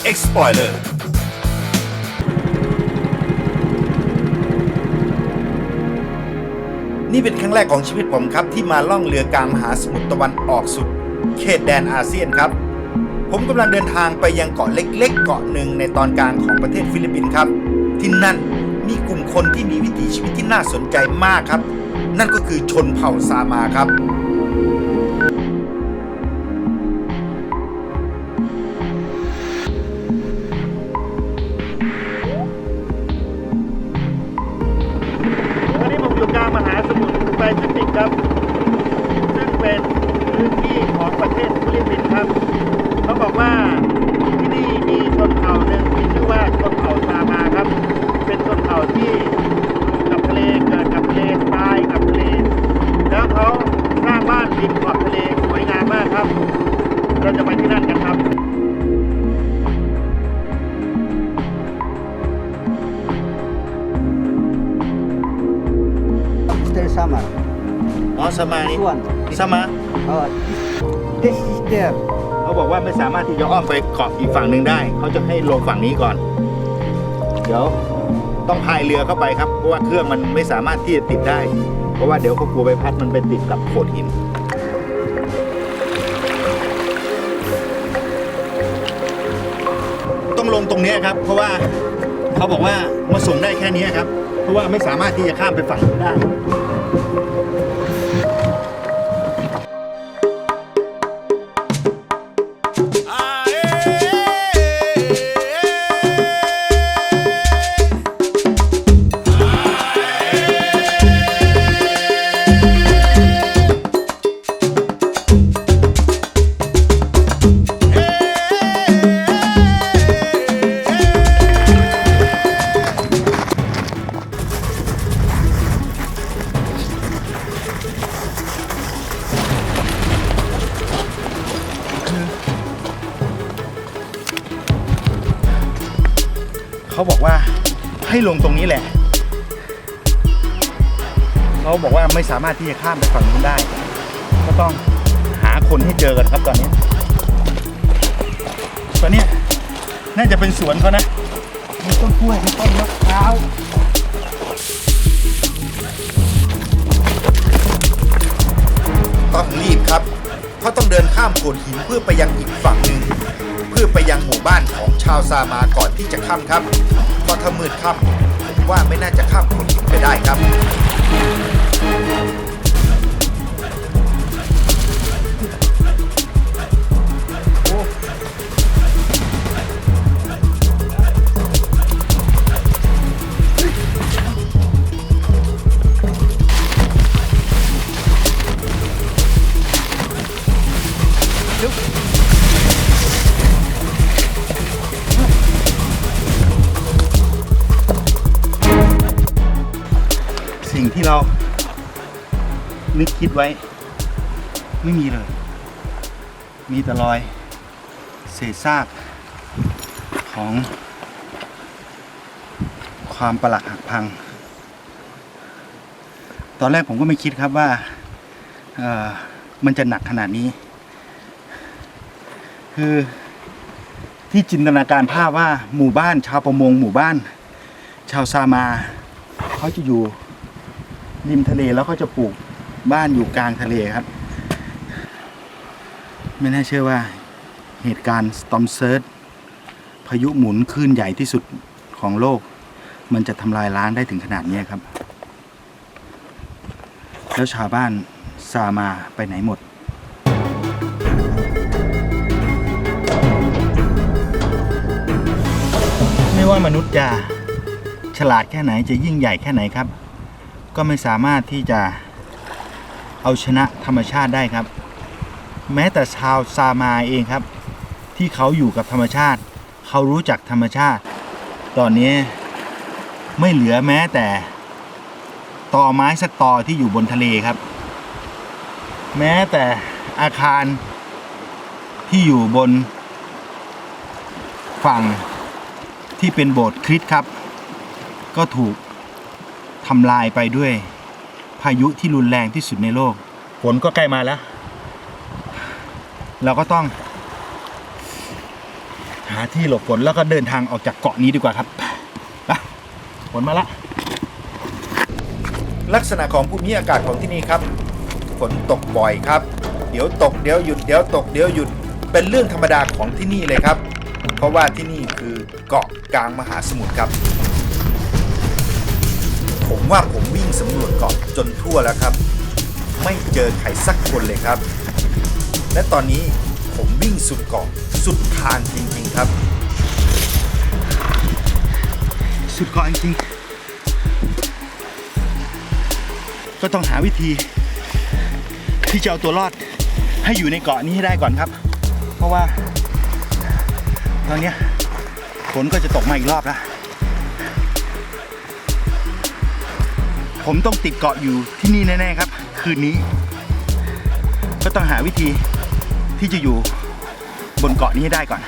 Explorer นี่เป็นครั้งแรกของชีวิตผมครับที่มาล่องเรือกลางมหาสมุทรตะวันออกสุดเขตแดนอาเซียนครับผมกำลังเดินทางไปยังเกาะเล็กๆเกาะหนึ่งในตอนกลางของประเทศฟิลิปปินส์ครับที่นั่นมีกลุ่มคนที่มีวิถีชีวิตที่น่าสนใจมากครับนั่นก็คือชนเผ่าซามาครับกลางมหาสมุทรแปซิฟิกครับซึ่งเป็นพื้นที่ของประเทศฟิลิปปินส์ครับเขาบอกว่าที่นี่มีชนเผ่าหนึ่งมีชื่อว่าชนเผ่าซามาครับเป็นชนเผ่าที่อยู่กับทะเลเกิดกับทะเลตายกับทะเลแล้วเขาสร้างบ้านริมขอบทะเลสวยงามมากครับเราจะไปที่นั่นกันครับSama. อ๋อสมานี่ This one. สมา This is there. เขาบอกว่าไม่สามารถที่จะอ้อมไปเกาะอีกฝั่งหนึ่งได้เขาจะให้ลงฝั่งนี้ก่อนเดี๋ยวต้องพายเรือเข้าไปครับเพราะว่าเครื่องมันไม่สามารถที่จะติดได้เพราะว่าเดี๋ยวเขากลัวใบพัดมันไปติดกับโขดหินต้องลงตรงนี้ครับเพราะว่าเขาบอกว่ามาส่งได้แค่นี้ครับเพราะว่าไม่สามารถที่จะข้ามไปฝั่งนู้นได้เขาบอกว่าให้ลงตรงนี้แหละเขาบอกว่าไม่สามารถที่จะข้ามไปฝั่งนู้นได้ก็ต้องหาคนให้เจอกันครับตอนนี้น่าจะเป็นสวนเขานะมีต้นกล้วยมีต้นมะพร้าวต้องรีบครับเพราะต้องเดินข้ามโขดหินเพื่อไปยังอีกฝั่งหนึ่งเพื่อไปยังหมู่บ้านของชาวซามาก่อนที่จะข้ามครับเพราะถ้ามืดค่ำผมว่าไม่น่าจะข้ามโขดหินไปได้ครับสิ่งที่เรานึกคิดไว้ไม่มีเลยมีแต่รอยเศษซากของความปรักหักพังตอนแรกผมก็ไม่คิดครับว่ามันจะหนักขนาดนี้คือที่จินตนาการภาพว่าหมู่บ้านชาวประมงหมู่บ้านชาวซามาเขาจะอยู่ริมทะเลแล้วก็จะปลูกบ้านอยู่กลางทะเลครับไม่น่าเชื่อว่าเหตุการณ์ Storm Surge พายุหมุนคลื่นใหญ่ที่สุดของโลกมันจะทำลายล้างได้ถึงขนาดนี้ครับแล้วชาวบ้านซามาไปไหนหมดไม่ว่ามนุษย์จะฉลาดแค่ไหนจะยิ่งใหญ่แค่ไหนครับก็ไม่สามารถที่จะเอาชนะธรรมชาติได้ครับแม้แต่ชาวซามาเองครับที่เขาอยู่กับธรรมชาติเขารู้จักธรรมชาติตอนนี้ไม่เหลือแม้แต่ตอไม้สักตอที่อยู่บนทะเลครับแม้แต่อาคารที่อยู่บนฝั่งที่เป็นโบสถ์คริสต์ครับก็ถูกทำลายไปด้วยพายุที่รุนแรงที่สุดในโลกฝนก็ใกล้มาแล้วเราก็ต้องห หาที่หลบฝนแล้วก็เดินทางออกจากเกาะนี้ดีกว่าครับไปฝนมาละลักษณะของภูมิอากาศของที่นี่ครับฝนตกบ่อยครับเดี๋ยวตกเดี๋ยวหยุดเดี๋ยวตกเดี๋ยวหยุดเป็นเรื่องธรรมดาของที่นี่เลยครับเพราะว่าที่นี่คือเกาะกลางมหาสมุทรครับผมว่าผมวิ่งสำรวจเกาะจนทั่วแล้วครับไม่เจอใครสักคนเลยครับและตอนนี้ผมวิ่งสุดเกาะสุดทางจริงๆครับสุดเกาะจริงๆก็ต้องหาวิธีที่จะเอาตัวรอดให้อยู่ในเกาะนี้ให้ได้ก่อนครับเพราะว่าตอนนี้ฝนก็จะตกมาอีกรอบแล้วผมต้องติดเกาะอยู่ที่นี่แน่ๆครับคืนนี้ก็ต้องหาวิธีที่จะอยู่บนเกาะนี้ให้ได้ก่อน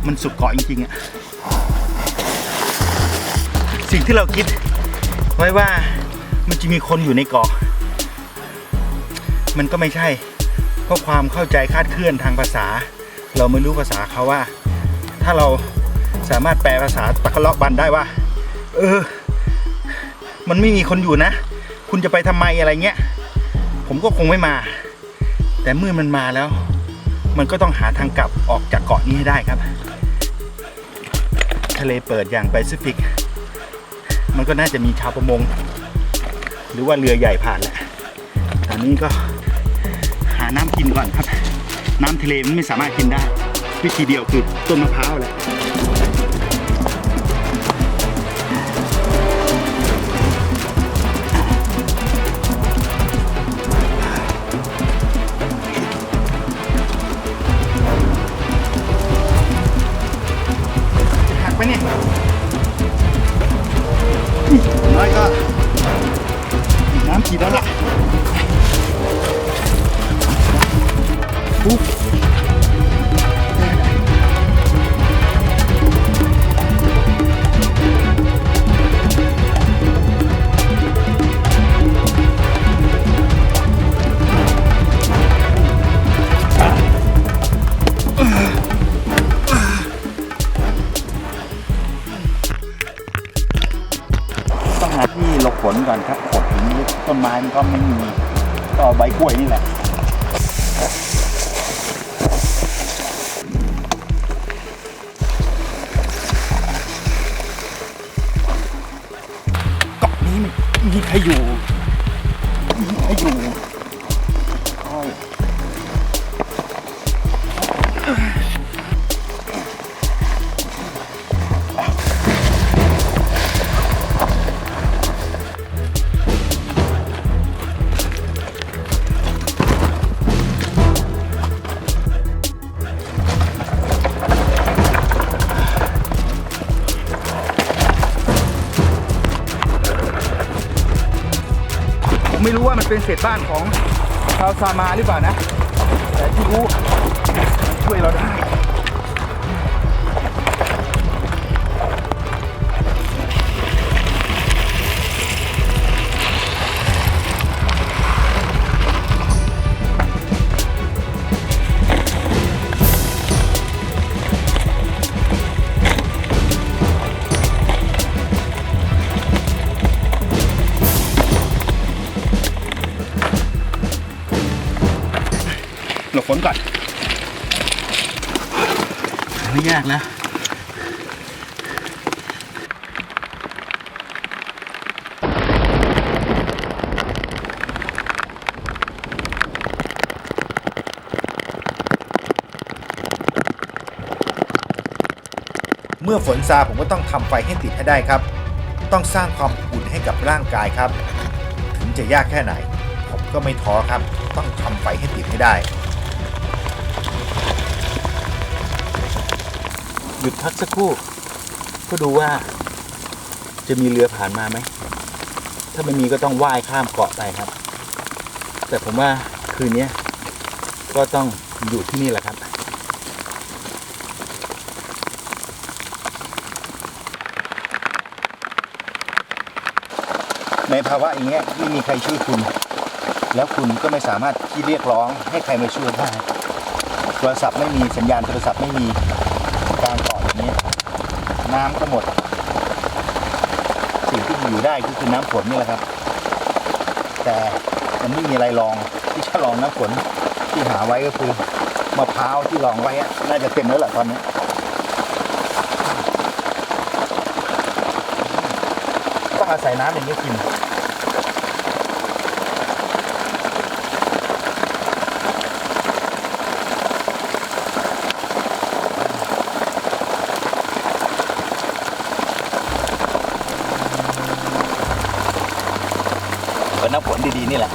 มันสุดเกาะจริงๆอะสิ่งที่เราคิดไว้ว่ามันจะมีคนอยู่ในเกาะมันก็ไม่ใช่เพราะความเข้าใจคลาดเคลื่อนทางภาษาเราไม่รู้ภาษาเขาว่าถ้าเราสามารถแปลภาษาตะกะเลาะบันได้ว่ามันไม่มีคนอยู่นะคุณจะไปทำไมอะไรเงี้ยผมก็คงไม่มาแต่เมื่อมันมาแล้วมันก็ต้องหาทางกลับออกจากเกาะนี้ให้ได้ครับทะเลเปิดอย่างแปซิฟิกมันก็น่าจะมีชาวประมงหรือว่าเรือใหญ่ผ่านแหละตอนนี้ก็หาน้ำกินก่อนครับน้ำทะเลมันไม่สามารถกินได้วิธีเดียวคือต้นมะพร้าวแหละเนี่ยน้อยก็น้ำกินแล้วล่ะปุ๊บต้องหาที่หลบฝนก่อนครับโขดหินต้นไม้มันก็ไม่มีก็ใบกล้วยนี่แหละเกาะนี้มีใครอยู่ไม่รู้ว่ามันเป็นเศษบ้านของชาวซามาหรือเปล่านะแต่ที่รู้ช่วยเราได้หลบฝนก่อนไม่ยากนะเมื่อฝนซาผมก็ต้องทำไฟให้ติดให้ได้ครับต้องสร้างความอุ่นให้กับร่างกายครับถึงจะยากแค่ไหนผมก็ไม่ท้อครับต้องทำไฟให้ติดให้ได้หยุดพักสักครู่ก็ดูว่าจะมีเรือผ่านมาไหมถ้าไม่มีก็ต้องว่ายข้ามเกาะไปครับแต่ผมว่าคืนนี้ก็ต้องอยู่ที่นี่แหละครับในภาวะอย่างเงี้ยไม่มีใครช่วยคุณแล้วคุณก็ไม่สามารถที่เรียกร้องให้ใครมาช่วยได้ โทรศัพท์ไม่มีสัญญาณโทรศัพท์ไม่มีการเกาะอย่างนี้น้ำก็หมดสิ่งที่อยู่ได้ก็คือน้ำฝนนี่แหละครับแต่มันไม่มีอะไรรองที่จะรองน้ำฝนที่หาไว้ก็คือมะพร้าวที่รองไว้อะน่าจะเต็มแล้วแหละตอนนี้ต้องอาศัยน้ำอย่างนี้กินน้ำฝนดีๆนี่แหละ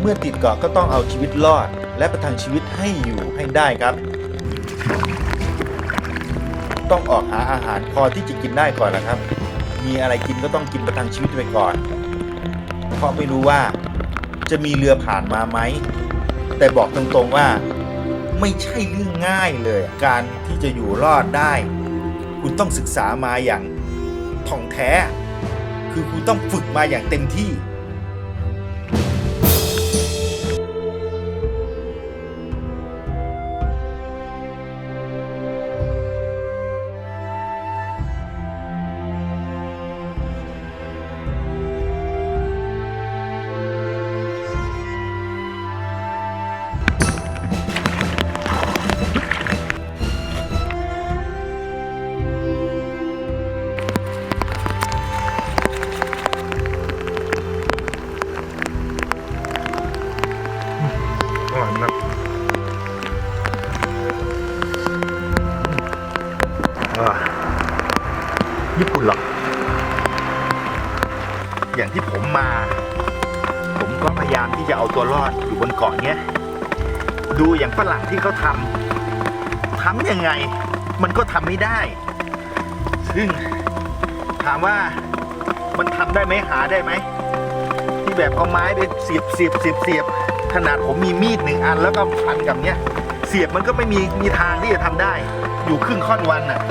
เมื่อติดเกาะก็ต้องเอาชีวิตรอดและประทังชีวิตให้อยู่ให้ได้ครับต้องออกหาอาหารพอที่จะกินได้ก่อนนะครับมีอะไรกินก็ต้องกินประทังชีวิตไปก่อนเพราะไม่รู้ว่าจะมีเรือผ่านมาไหมแต่บอกตรงๆว่าไม่ใช่เรื่องง่ายเลยการที่จะอยู่รอดได้คุณต้องศึกษามาอย่างถ่องแท้คือคุณต้องฝึกมาอย่างเต็มที่ญี่ปุ่นหรอกอย่างที่ผมมาผมก็พยายามที่จะเอาตัวรอดอยู่บนเกาะเนี้ยดูอย่างฝรั่งที่เขาทำยังไงมันก็ทำไม่ได้ซึ่งถามว่ามันทำได้ไหมหาได้ไหมที่แบบเอาไม้ไปเสียบขนาดผมมีมีด1 อันแล้วก็พันกับเนี้ยเสียบมันก็ไม่มีทางที่จะทำได้อยู่ครึ่งค่อนวันน่ะ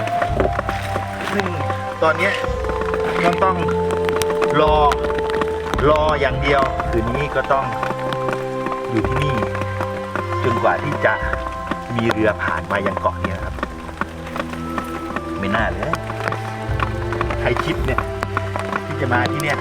ซึ่งตอนนี้ต้องรออย่างเดียวคืนนี้ก็ต้องอยู่ที่นี่จนกว่าที่จะมีเรือผ่านมายังเกาะนี้ครับไม่น่าเลยใครคิดเนี่ยที่จะมาที่เนี่ย